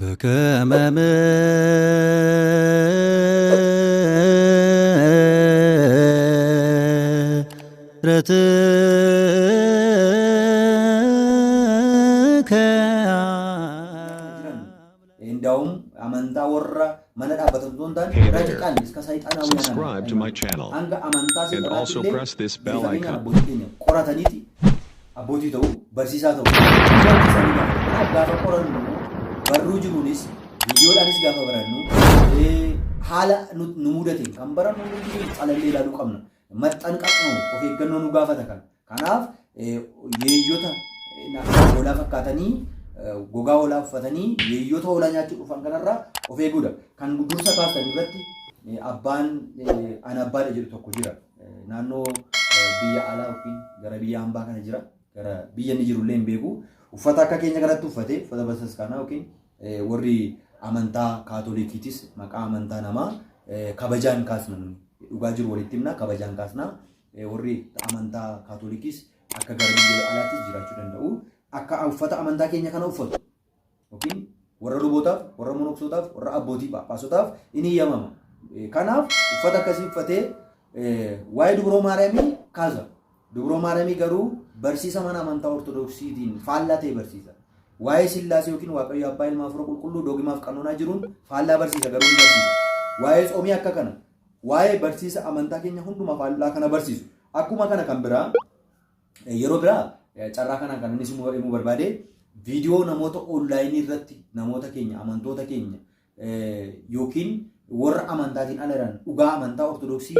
በከመ ምሕረትከ እንደውም አመንታ ወራ መነዳ በተንቶንታን ረጅቃን እስከ ሰይጣናዊ Subscribe to my channel አንገ አመንታ and also press this bell icon. ቆራተኒቲ አቦቲ ተው በርሲሳ ተው ጋፋ ቆረኑ በሩ ጅሩኒስ ቪዲዮዳኒስ ጋፋ በረኑ ሀላ ንሙደቴ ከንበረኑ ጸለሌ ላሉ ቀምነ መጠንቀቅ ነው ኦፌ ገነኑ ጋፋ ተካል ካናፍ የዮታ ወላ ፈካተኒ ጎጋ ወላ ፈተኒ የዮታ ወላኛቹ ዱፋን ከነራ ኦፌ ጉዳ ካን ጉዱርሳ ካስተን ይበቲ አባን አናባ ለጅሩ ተኮ ጅራ ናኖ ቢያ አላውኪ ገረ ቢያ አምባ ከነ ጅራ ገረ ቢያ ንጅሩ ሌም ቤጉ uffata akka keenya kanatti uffate uffata basaskaanaa yookiin warri amantaa kaatolikiitis maqaa amantaa namaa kabajaan kaasna dhugaa jiru walitti himna kabajaan kaasna warri amantaa kaatolikiis akka gara biyya alaattis jiraachuu danda'u akka uffata amantaa keenya kana uffatu yookiin warra lubootaaf warra monoksotaaf warra abbootii phaaphasotaaf inni yamama kanaaf uffata akkasii uffatee waa'ee dubroo maariyaamii kaasa Dubro Maarami garuu barsiisa mana amantaa ortodoksiitiin faallaa barsiisa. Waa'ee Sillaasee yookiin Waaqayyo Abbaa Ilmaa Afur Qulqulluu doogimaaf qanoonaa jiruun faallaa barsiisa garuu barsiisa. Waa'ee Xoomii akka kana waa'ee barsiisa amantaa keenya hundumaa faallaa kana barsiisu. Akkuma kana kan biraa yeroo biraa carraa kana kan inni himuu barbaade viidiyoo namoota onlaayinii irratti namoota keenya amantoota keenya yookiin warra amantaatiin alaran dhugaa amantaa ortodoksii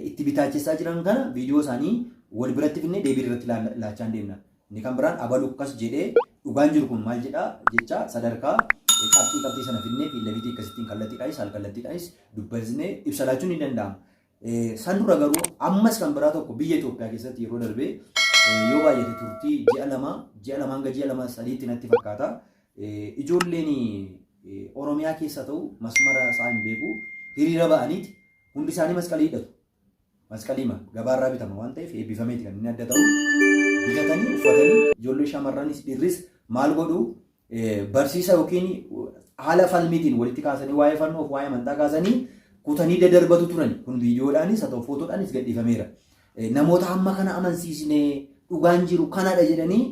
itti bitaacheessaa jiran kana viidiyoo isaanii wal biratti finne deebii irratti laachaan deemna. Inni kan biraan abalu akkas jedhee dhugaan jiru kun maal jedhaa jecha sadarkaa qabxii sana finne fiillabiitii akkasittiin kallattiidhaanis halkallattiidhaanis dubbisnee ibsa laachuun ni danda'ama. San dura garuu ammas kan biraa tokko biyya Itoophiyaa keessatti yeroo darbee yoo baay'ate turtii ji'a lama hanga ji'a lama sadiitti natti fakkaata. Ijoolleen Oromiyaa keessa ta'u masmara isaa hin beeku hiriira ba'aniiti hundi isaanii masqalii hidhatu. Masqaliima gabaarraa bitama waan ta'eef eebbifameeti kan inni adda ta'u bitatanii uffatanii ijoollee shamarranis dhiirris maal godhu barsiisa yookiin haala falmiitiin walitti kaasanii waa'ee fannoof waa'ee amantaa kaasanii kutanii daddarbatu turan kun viidiyoodhaanis haa ta'u footoodhaanis gadhiifameera. Namoota hamma kana amansiisnee dhugaan jiru kanadha jedhanii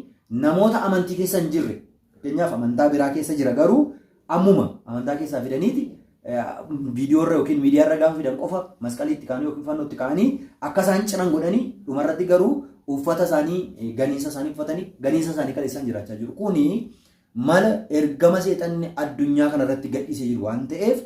namoota amantii keessa hin jirre fakkeenyaaf amantaa biraa keessa jira garuu ammuma amantaa keessaa fidaniiti video irra yookiin miidiyaa irra gaafa fidan qofa masqaliitti kaanii yookiin fannootti kaanii akka isaan cinan godhanii dhumarratti garuu uffata isaanii ganiinsa isaanii uffatanii ganiinsa isaanii kan isaan jiraachaa jiru. Kuni mala ergama seexanni addunyaa kanarratti gadhiisee jiru waan ta'eef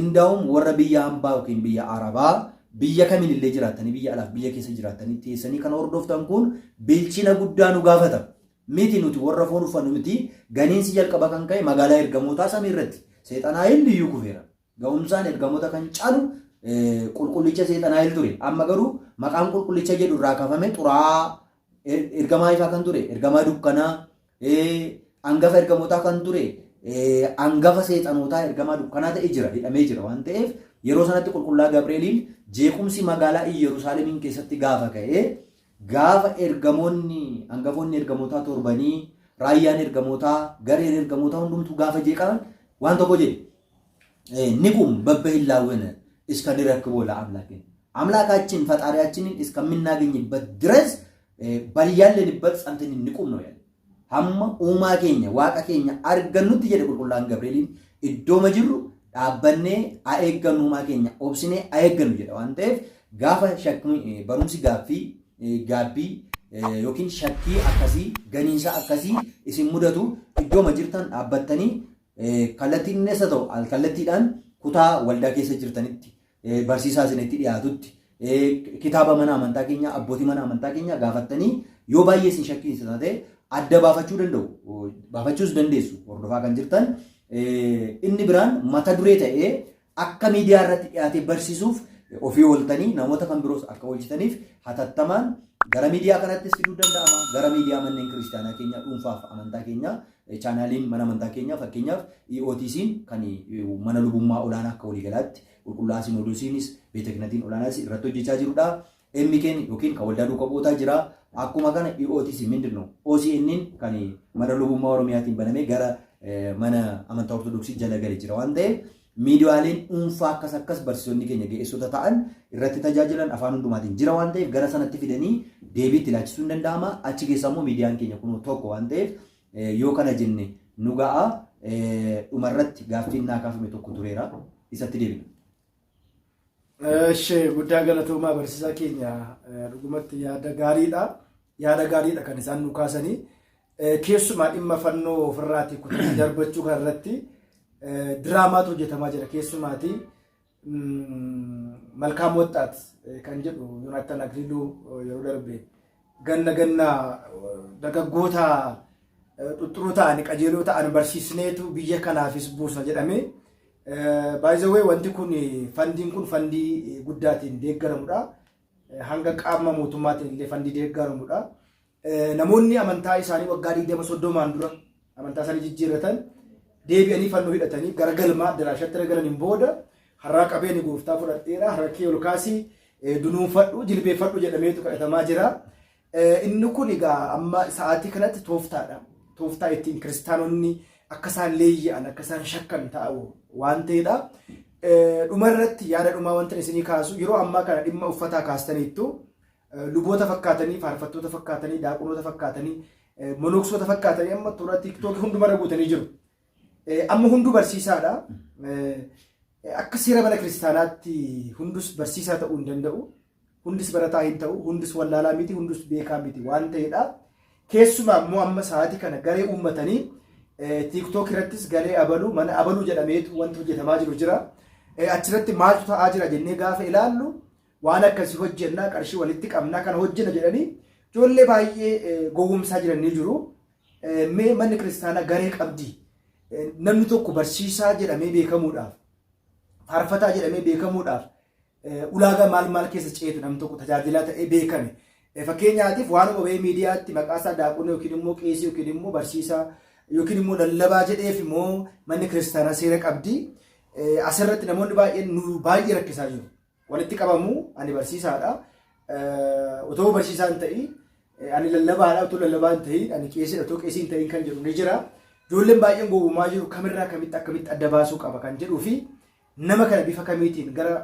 indaa'um warra biyya hambaa yookiin biyya arabaa biyya kamiinillee jiraatanii biyya alaaf biyya keessa jiraatanii teessanii kan hordoftan kun bilchina guddaa nu gaafata. Miti nuti warra foon uffannu miti ganiinsi jalqaba kan ka'e magaalaa ergamootaa samii irratti. Seexanaayil liyyuu kufeera. Ga'umsaan ergamoota kan caalu qulqullicha seexanaayil ture. Amma garuu maqaan qulqullicha jedhu irraa kaafame xuraa ergamaa ifaa kan ture. Ergamaa dukkanaa hangafa ergamootaa kan ture. Hangafa seexanootaa ergamaa dukkanaa ta'e jira hidhamee jira waan ta'eef yeroo sanatti qulqullaa Gabreeliin jeequmsi magaalaa Yerusaalemiin keessatti gaafa ka'e gaafa ergamoonni hangafoonni ergamootaa torbanii raayyaan ergamootaa gareen ergamootaa hundumtuu gaafa jeeqaman waan tokko jedhe ንቁም በበህላወነ እስከንረክቦ ለአምላክን አምላካችን ፈጣሪያችንን እስከምናገኝበት ድረስ ባያለንበት ጸንተን ንቁም ነው ያለ ሀማ ኡማ ኬኛ ዋቃ ኬኛ አርገኑት ይጀደ ቁልቁላን ገብርኤልን እዶ መጅሩ ዳበኔ አኤገኑ ኡማ ኬኛ ኦብስኔ አኤገኑ ይጀደ ዋንቴፍ ጋፋ ሸክሚ በሩምሲ ጋቢ ዮኪን ሸኪ አከሲ ገኒንሳ አከሲ ኢሲን ሙደቱ እዶ መጅርታን አበተኒ kallattiin neessa ta'u kallattiidhaan kutaa waldaa keessa jirtanitti barsiisaa isinitti dhiyaatutti kitaaba mana amantaa keenya abbootii mana amantaa keenya gaafattanii yoo baay'ee isin shakkiisa taate adda baafachuu danda'u baafachuus dandeessu hordofaa kan jirtan inni biraan mata duree ta'ee akka miidiyaa irratti dhiyaatee barsiisuuf ofii ooltanii namoota kan biroos akka oolchitaniif hatattamaan gara miidiyaa kanattis fiduu danda'ama gara miidiyaa manneen kiristaanaa keenya dhuunfaaf amantaa keenya chaanaaliin mana amantaa keenya fakkeenyaaf EOTC'n kan mana lubummaa olaanaa akka waliigalaatti qulqullaa Sinoodosiinis beeteknatiin olaanaas irratti hojjechaa jirudha. MK'n yookiin kan waldaa duukaa bu'ootaa jira. Akkuma kana EOTC mindinno OCN'n kan mana lubummaa Oromiyaatiin banamee gara mana amantaa ortodoksii jala galee jira waan ta'eef miidiyaaleen dhuunfaa akkas barsiisonni keenya ga'eessota ta'an irratti tajaajilan afaan hundumaatiin jira waan ta'eef gara sanatti fidanii deebiitti laachisuu hin danda'ama. Achi keessa immoo miidiyaan keenya kun tokko waan ta'eef yoo kana jenne nu ga'a dhumarratti gaaffiin naa kaafame tokko tureera isatti deebina. Guddaa galatoomaa barsiisaa keenya dhugumatti yaada gaariidha kan isaan nu kaasanii keessumaa dhimma fannoo ofirraatii kutaa darbachuu kanarratti diraamaatu hojjetamaa jira keessumaati Malkaam Woxxaat kan jedhu Yoonaataan Akiliiluu yeroo darbe ganna dargaggoota xuxxuroo ta'an qajeeloo ta'an barsiisneetu biyya kanaafis buusa jedhame. By the way wanti kun fandiin kun fandii guddaatiin deeggaramudha. Hanga qaama mootummaatiin illee fandii deeggaramudha. Namoonni amantaa isaanii waggaa 20-30 dura amantaa isaanii jijjiirratan deebi'anii fannoo hidhatanii gara galmaa addaraashatti galaniin booda har'a qabeeni gooftaa fudhadheera har'a kee ol kaasii dunuunfadhu jilbeeffadhu jedhameetu kadhatamaa jira. Inni kun egaa amma sa'aatii kanatti tooftaadha. Tooftaa ittiin kiristaanonni akka isaan leeyya'an akka isaan shakkan ta'u waan ta'edha. Dhumarratti yaada dhumaa wanta isinii kaasu yeroo ammaa kana dhimma uffataa kaastaniittu luboota fakkaatanii faarfattoota fakkaatanii daaqonoota fakkaatanii monoksoota fakkaatanii amma toora tiktook hundumarra guutanii jiru. Amma hundu barsiisaadha. Akka seera mana kiristaanaatti hundus barsiisaa ta'uu hin danda'u. Hundis barataa hin ta'u. Hundis wallaalaa miti. Hundus beekaa miti waan ta'edha. Keessumaa immoo amma sa'aatii kana garee uummatanii tiktook irrattis garee abaluu mana abaluu jedhameetu wanti hojjetamaa jiru jira. Achirratti maaltu ta'aa jira jennee gaafa ilaallu waan akkasii hojjennaa qarshii walitti qabnaa kana hojjenna jedhanii ijoollee baay'ee gowwomsaa jiran ni jiru. Mee manni kiristaanaa garee qabdi. Namni tokko barsiisaa jedhamee beekamuudhaaf faarfataa jedhamee beekamuudhaaf ulaagaa maal keessa ceetu namni tokko tajaajilaa ta'ee beekame. Fakkeenyaatiif waan obee miidiyaatti maqaasaa daaqonoo yookiin immoo qeesii yookiin immoo barsiisaa yookiin immoo lallabaa jedheef immoo manni kiristaanaa seera qabdi. Asirratti namoonni baay'een nu baay'ee rakkisaa jiru. Walitti qabamu ani barsiisaadha. Otoo barsiisaa hin ta'in ani lallabaadha otoo lallabaa hin ta'in ani qeesiidha otoo qeesii hin ta'in kan jedhu ni jira. Ijoolleen baay'een gowwumaa jiru kamirraa akkamitti adda baasuu qaba kan jedhuu fi nama kana bifa kamiitiin gara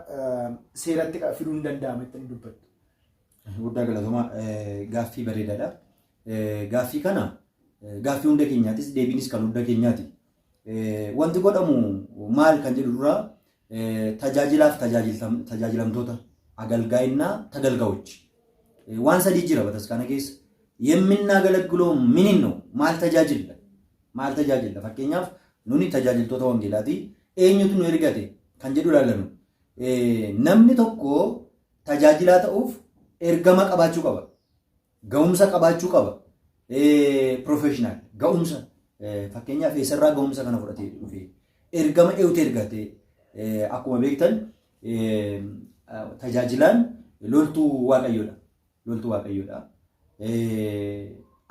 seeratti fiduu hin danda'amu itti dubbattu. Guddaa galatoomaa gaaffii bareedaadha. Gaaffii kana gaaffii hunda keenyaatis deebiinis kan hunda keenyaati. Wanti godhamu maal kan jedhu dura tajaajilaaf tajaajilamtoota agalgaayinaa tagalgaa'ochi waan sadii jira bataskaana keessa የምናገለግለው ምን ነው maal tajaajila fakkeenyaaf nuni tajaajiltoota wangeelaati eenyutu nu ergate kan jedhu ilaalanu namni tokko tajaajilaa ta'uuf ergama qabaachuu qaba ga'umsa qabaachuu qaba professional ga'umsa fakkeenyaaf eessarraa ga'umsa kana fudhatee dhufe ergama eewute ergate akkuma beektan tajaajilaan loltuu waaqayyoodha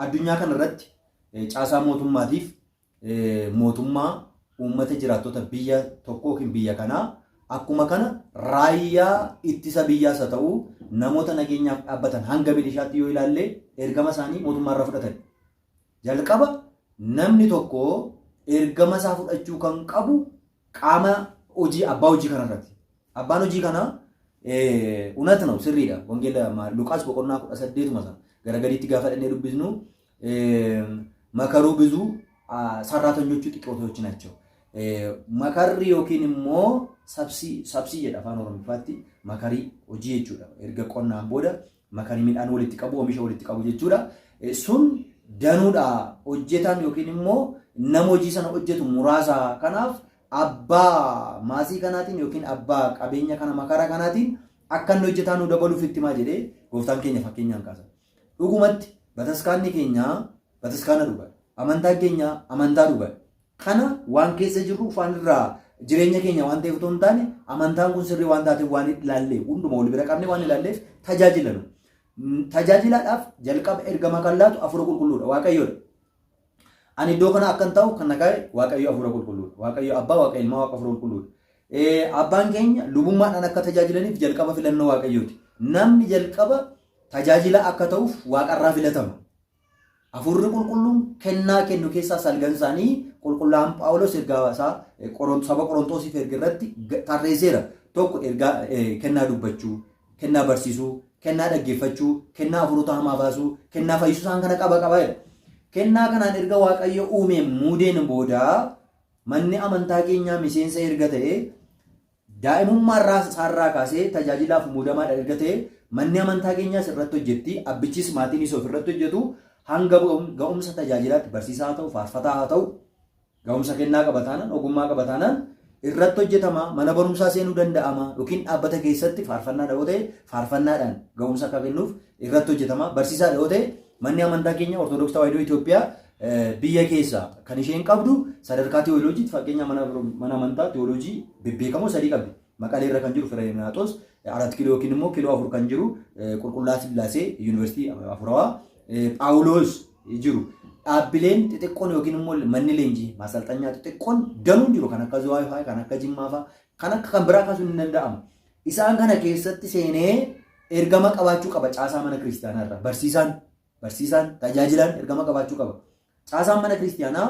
addunyaa kana irratti caasaa mootummaatiif mootummaa uummata jiraattota biyya tokkoo yookiin biyya kanaa akkuma kana raayyaa ittisa biyyaas haa ta'u namoota nageenyaaf dhaabbatan hanga milishaatti yoo ilaalle ergama isaanii mootummaarraa fudhatan. Jalqaba namni tokko ergama isaa fudhachuu kan qabu qaama hojii abbaa hojii kanarratti. Abbaan hojii kanaa እውነት ነው ስሪዳ ወንጌል ሉቃስ በቆና 18 መሳ ገረገሪቲ ጋፈደኔ ዱብዝኑ መከሩ ብዙ ሰራተኞቹ ጥቂቶች ናቸው መከሪ ዮኪንሞ ሰብሲ የዳፋን ኦሮሞ ፋቲ መከሪ ሆጂ የቹዳ ኤርገ ቆና ቦደ መከሪ ሚዳን ወልቲ ቀቡ ኦሚሻ ወልቲ ቀቡ የቹዳ ሱን ደኑዳ ሆጀታን ዮኪንሞ ነሞጂ ሰነ ሆጀቱ ሙራሳ ከናፍ Abbaa maasii kanaatiin yookiin abbaa qabeenya kana makara kanaatiin akka inni hojjetaan nu dabaluuf itti maa jedhee gooftaan keenya fakkeenyaan kaasa. Dhugumatti bataskaanni keenya bataskaana dhugaa. Amantaan keenya amantaa dhugaa. Kana waan keessa jirru waan irraa jireenya keenya waan ta'eef otoo hin taane amantaan kun sirrii waan taateef waan ilaallee hunduma wal bira qabnee waan ilaalleef tajaajilanu. Tajaajilaadhaaf jalqaba ergama kan laatu Hafuura Qulqulluudha Waaqayyoodha. Ani iddoo kana akkan ta'u kan naqae Waaqayyo Hafuura Qulqulluudha. Waaqayyo Abbaa Waaqayyo Ilmaa Waaqa Hafuura Qulqulluudha. Abbaan keenya lubummaadhaan akka tajaajilaniif jalqaba filannoo Waaqayyooti. Namni jalqaba tajaajila akka ta'uuf Waaqarraa filatama. Hafuurri qulqulluun kennaa kennu keessaa salgan isaanii qulqullaan Phaawulos ergaa isaa saba Qorontosiif erga irratti tarreesseera. Tokko ergaa kennaa dubbachuu, kennaa barsiisuu, kennaa dhaggeeffachuu, kennaa hafuurota hamaa baasuu, kennaa fayyisuu isaan kana qaba jedha. Kennaa kanaan erga Waaqayyo uumee muudeen booda manni amantaa keenyaa miseensa erga ta'e daa'imummaa isaarraa kaasee tajaajilaaf muudamaadha erga ta'e manni amantaa keenyaas irratti hojjetti, abbichis maatiinis of irratti hojjetu hanga ga'umsa tajaajilaatti barsiisaa haa ta'u, faarfataa haa ta'u, ga'umsa kennaa qabataanaan, ogummaa qabataanaan irratti hojjetama, mana barumsaa seenuu danda'ama yookiin dhaabbata keessatti faarfannaa dha'oo ta'e faarfannaadhaan ga'umsa akka kennuuf irratti hojjetama. Barsiisaa dha'oo ta'e manni amantaa keenya Ortodoksii Tawaahidoo Itoophiyaa biyya keessa kan isheen qabdu sadarkaa teewoloojiitti fakkeenya mana amantaa teewoloojii bebbeekamoo 3 qabdi. Maqalee irra kan jiru Fireenaaxoos 4 kiiloo yookiin immoo kiiloo 4 kan jiru Qulqullaa Sillaasee Yuunivarsiitii Afurawaa Phaawulos jiru. Dhaabbileen xixiqqoon yookiin immoo manni leenjii maasalxanyaa xixiqqoon danuun jiru kan akka Zuwaayifaa, kan akka Jimmaafaa, kan akka kan biraa kaasuun hin danda'amu. Isaan kana keessatti seenee ergama qabaachuu qaba caasaa mana kiristaanaa irraa. Barsiisaan tajaajilaan ergama qabaachuu qaba. Caasaan mana kiristaanaa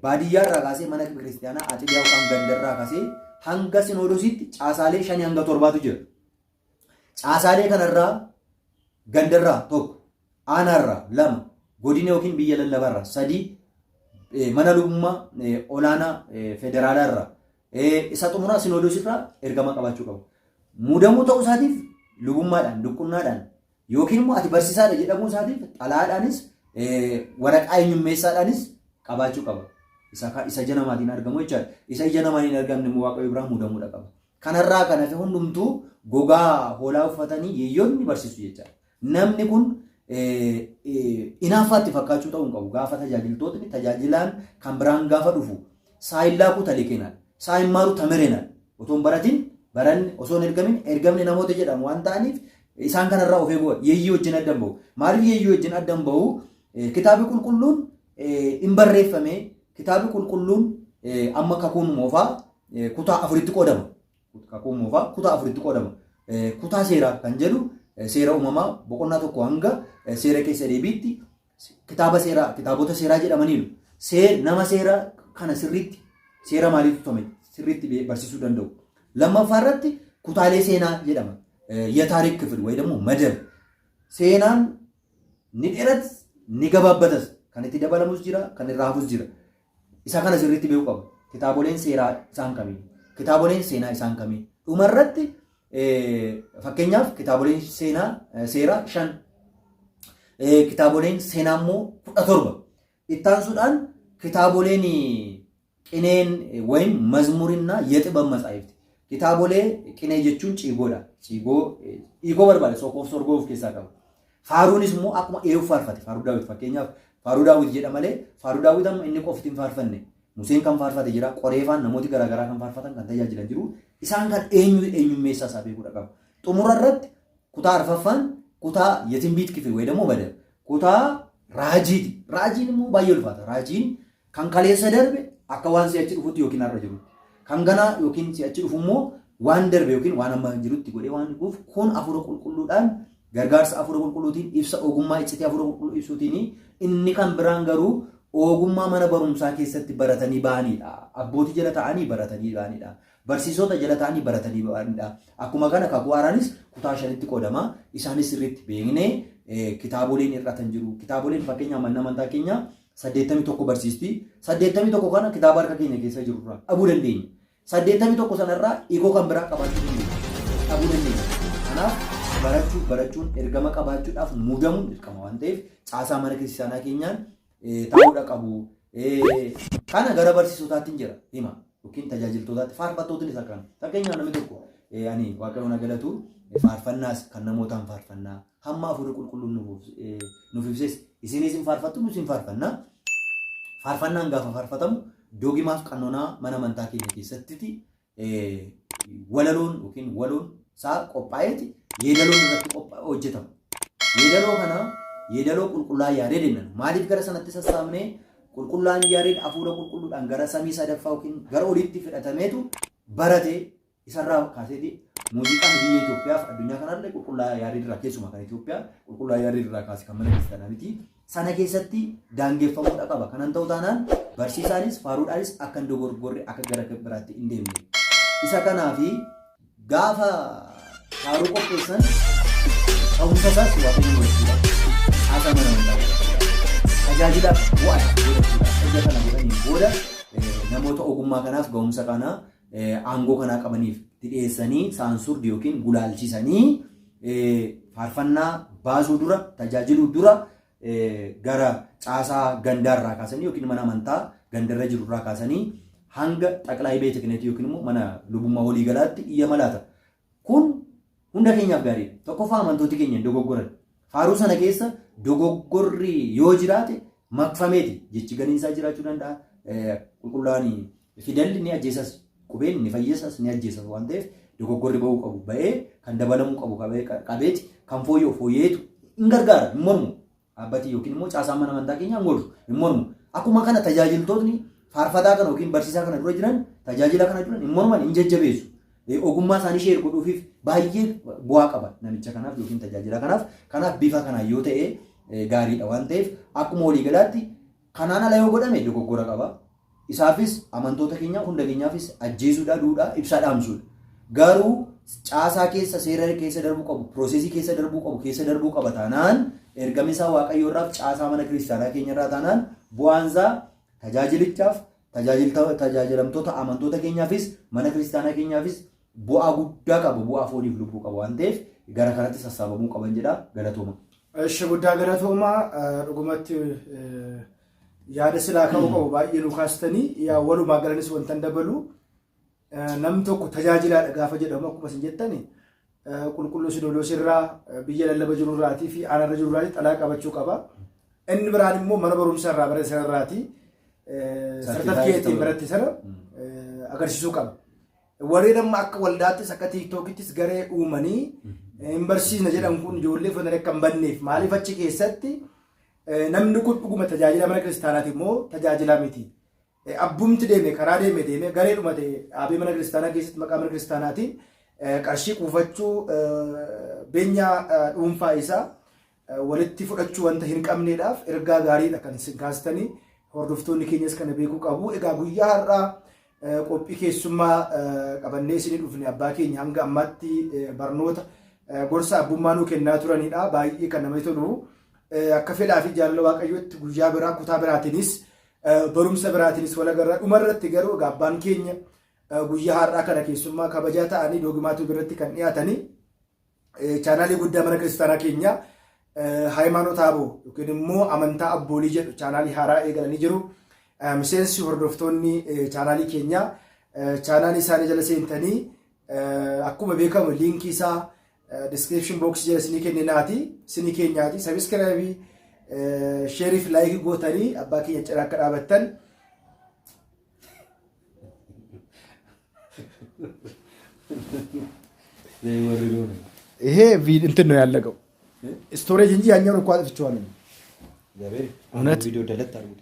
baadiyyaa irraa kaasee mana kiristaanaa Atidiyaa yookaan gandarraa kaasee hanga Sinoodosiitti caasaalee 5 hanga 7tu jira. Caasaalee kanarraa gandarraa 1, aanaarraa 2, godina yookiin biyya lallabarraa 3, mana lubummaa olaanaa federaalaarraa isa xumuraa Sinoodosirraa ergama qabaachuu qabu. Muudamuu ta'uu isaatiif lubummaadhaan, duqqunnaadhaan yookiin immoo ati barsiisaadha jedhamuu isaatiif xalaadhaanis waraqaa eenyummeessaadhaanis qabaachuu qaba. Isa ija namaatiin argamu jechaadha. Isa ija namaatiin hin argamne immoo Waaqayyo biraa muudamuudha qaba. Kanarraa kan hafe hundumtuu gogaa hoolaa uffatanii yeeyyoonni barsiisu jechaadha. Namni kun inaaffaatti fakkaachuu ta'uu hin qabu. Gaafa tajaajiltootni tajaajilaan kan biraan gaafa dhufu saayillaa kutalee kennaan, saayimmaaruu tamereenaan otoo hin baratin baranni osoo hin ergamne namoota jedhamu waan ta'aniif isaan kanarraa of eeguu yeeyyii wajjin addan bahu. Maaliif yeeyyii wajjin addan bahu? Kitaabni qulqulluun hin barreeffame. Kitaabni qulqulluun amma kakuun moofaa kutaa 4tti qoodama. Kakuun moofaa kutaa 4tti qoodama. Kutaa seeraa kan jedhu seera uumamaa boqonnaa 1 hanga seera keessa deebiitti kitaabota seeraa jedhamaniiru. Nama seera kana sirriitti seera maaliitu tome sirriitti barsiisuu danda'u. Lammaffaa irratti kutaalee seenaa jedhama. Yetaarik ክፍል ወይ ደግሞ መደብ seenaan ni dheeratas ni gabaabbatas kan itti dabalamus jira kan irraa hafus jira. Isa kana sirriitti beekuu qaba. Kitaaboleen seeraa isaan kamii? Kitaaboleen seenaa isaan kamii? Dhumarratti fakkeenyaaf kitaaboleen seeraa 5, kitaaboleen seenaa immoo 17. Ittaansuudhaan kitaaboleen qineen ወይም መዝሙርና የጥበብ መጻሕፍት kitaabolee qinee jechuun ciigoodha. Ciigoo barbaade sookoof sorgoo of keessaa qaba. Faaruunis immoo akkuma eeyyuu faarfate. Faaruu Daawit fakkeenyaaf faaruu Daawit jedha malee faaruu Daawit amma inni qofti hin faarfanne. Museen kan faarfate jira. Qoreefaan namooti garaagaraa kan faarfatan kan tajaajilan jiru. Isaan kan eenyummeessaa isaa beekuudha qaba. Xumura irratti kutaa 4ffaan kutaa yetimbiit kifil ወይ ደግሞ በደብ kutaa raajiiti. Raajiin immoo baay'ee ulfaata. Raajiin kan kaleessa darbe akka waan si'achi dhufutti yookiin har'a jiru. Kan ganaa yookiin si'achi dhufu immoo waan darbe yookiin waan amma jirutti godhee waan dhufuuf kun hafuura qulqulluudhaan gargaarsa hafuura qulqulluutiin ibsa ogummaa iccitii hafuura qulqulluu ibsuutiin inni kan biraan garuu ogummaa mana barumsaa keessatti baratanii ba'anidha. Abbootii jala ta'anii baratanii ba'anidha. Barsiisota jala ta'anii baratanii ba'anidha. Akkuma kana kakuu haaraanis kutaa 5tti qoodama. Isaanis sirriitti beeknee kitaaboleen irratan jiru. Kitaaboleen fakkeenyaaf mana amantaa keenya 81 barsiisti. 81 kana kitaaba harka keenya keessa jirurraa dhabuu dandeenya. 81 sanarraa hiikoo kan biraa qabaachuu dandeenya. Dhabuu dandeenya. Kanaaf barachuun ergama qabaachuudhaaf muudamuun dirqama waan ta'eef caasaa mana kiristaanaa keenyaan ta'uudha qabu. Kana gara barsiisotaatti jira hima yookiin tajaajiltootaatti faarfattootni isa kana. Fakkeenyaaf namni tokko ani Waaqayyoon galatu faarfannaas kan namootaan faarfannaa hamma hafuurri qulqulluun nuuf ibses isinis hin faarfattu nus hin faarfannaa. Faarfannaan gaafa faarfatamu doogimaaf qannoonaa mana amantaa keenya keessatti walaloon yookiin waloon isaa qophaa'eeti yeedaloon irratti qophaa'ee hojjetama. Yeedaloo kana yeedaloo qulqullaa yaadee dennan maaliif gara sanatti sassaabnee qulqullaan yaadee hafuura qulqulluudhaan gara samii sadaffaa yookiin gara oliitti fudhatameetu barate isarraa kaaseeti muuziqaan biyya Itoophiyaaf addunyaa kanarra qulqullaa yaadee irraa keessumaa kan Itoophiyaa qulqullaa yaadee irraa kaase kan mana kiristaanaa miti sana keessatti daangeffamuudha qaba. Kanan ta'u taanaan barsiisaanis faaruudhaanis akka dogorgorre akka gara biraatti hin deemne. Isa kanaafi gaafa faaruu qopheessan ta'umsa isaas waaqayyo godhachuudha. Haasa mana hundaa tajaajilaaf bu'aadha godhachuudha. Erga kana godhaniin booda namoota ogummaa kanaaf ga'umsa kana aangoo kanaa qabaniif dhiyeessanii saansurdi yookiin gulaalchisanii faarfannaa baasuu dura tajaajiluu dura gara caasaa gandaarraa kaasanii yookiin mana amantaa gandarra jirurraa kaasanii hanga xaqlaayii beete kineetii yookiin immoo mana lubummaa walii galaatti iyya malaata. Kun hunda keenyaaf gaariidha. Tokkoffaa amantooti keenya dogoggoran. Faaruu sana keessa dogoggorri yoo jiraate makfameeti jechi ganiinsaa jiraachuu danda'a. Qulqullaa'anii fidalli ni ajjeesas qubeen ni fayyisas ni ajjeesas waan ta'eef dogoggorri ba'uu qabu ba'ee kan dabalamuu qabu qabeeti kan fooyyeetu hin gargaara hin mormu dhaabbatii yookiin immoo caasaan mana amantaa keenya hin godhu hin mormu. Akkuma kana tajaajiltootni faarfataa kana yookiin barsiisaa kana dura jiran tajaajila kana jiran hin morman hin jajjabeessu. Ogummaa isaanii sheer godhuufiif baay'ee bu'aa qaba namicha kanaaf yookiin tajaajila kanaaf. Kanaaf bifa kanaan yoo ta'e gaariidha waan ta'eef akkuma walii galaatti kanaan ala yoo godhame dogoggora qaba. Isaafis amantoota keenya hunda keenyaafis ajjeesuudha duudhaa ibsaa dhaamsuudha. Garuu caasaa keessa seera keessa darbuu qabu piroosesii keessa darbuu qaba taanaan ergamisaa waaqayyoo irraaf caasaa mana kiristaanaa keenya irraa taanaan bu'aansaa tajaajilichaaf tajaajilamtoota amantoota keenyaafis mana kiristaanaa keenyaafis bu'aa guddaa qaba bu'aa fooniif lubbuu qaba waan ta'eef gara kanatti sassaabamuu qaban jedha galatooma. Ishee guddaa galatooma dhugumatti yaada silaa ka'uu qabu baay'ee nu kaastanii yaa walumaa galanis wanta dabalu namni tokko tajaajilaadha gaafa jedhamu akkuma isin jettani qulqulluu Sinodoos irraa biyya lallaba jirurraatii fi aanarra jirurraatii xalaa qabachuu qaba. Inni biraan immoo mana barumsaa irraa bara sanarraatii sartifikeetiin baratti sana agarsiisuu qaba. Warreen amma akka waldaattis akka tiiktookittis garee uumanii hin barsiisna jedhan kun ijoollee fudhatanii akka hin banneef maaliif achi keessatti namni kun dhuguma tajaajila mana kiristaanaati immoo tajaajila miti. Abbumti deeme karaa deeme garee dhumate dhaabee mana kiristaanaa keessatti maqaa mana kiristaanaatiin qarshii kuufachuu beenyaa dhuunfaa isaa walitti fudhachuu wanta hin qabneedhaaf ergaa gaariidha kan isin kaastanii hordoftoonni keenyas kana beekuu qabu. Egaa guyyaa har'aa qophii keessummaa qabannee isinii dhufne abbaa keenya hanga ammaatti barnoota gorsa abbummaa nuu kennaa turanidha. Baay'ee kan namatti tolu akka fedhaa fi jaalala waaqayyootti guyyaa biraa kutaa biraatiinis barumsa biraatiinis walagarraa dhumarratti garuu abbaan keenya guyyaa har'aa kana keessummaa kabajaa ta'anii doogimaatu biratti kan dhiyaatanii chaanaalii guddaa mana kiristaanaa keenya ሃይማኖት አቦ yookiin immoo amantaa abboolii jedhu chaanaalii haaraa eegalanii jiru. Miseensi hordoftoonni chaanaalii keenya chaanaalii isaanii jala seentanii akkuma beekamu liinkii isaa description box jala isinii kenninaati isinii keenyaati sabiskiraabii sheeriif laayikii gootanii abbaa keenya cira akka dhaabattan ይሄ እንትን ነው ያለቀው ስቶሬጅ እንጂ ያኛውን እንኳን አጥፍቼዋለሁ። እውነት ቪዲዮ ደለት አድርጉት።